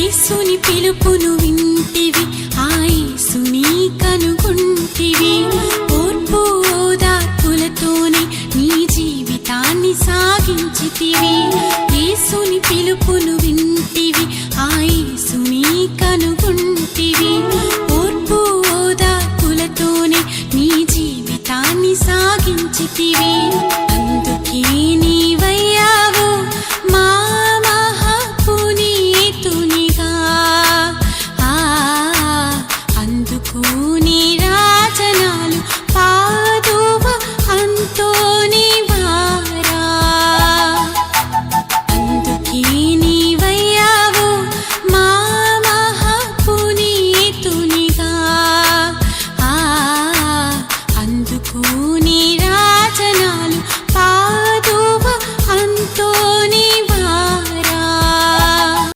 యేసుని పిలుపును వింటివి, ఆ యేసుని కనుగొంటివి. ఓర్పు ఓదార్పులతోనే నీ జీవితాన్ని సాగించితివి. యేసుని పిలుపును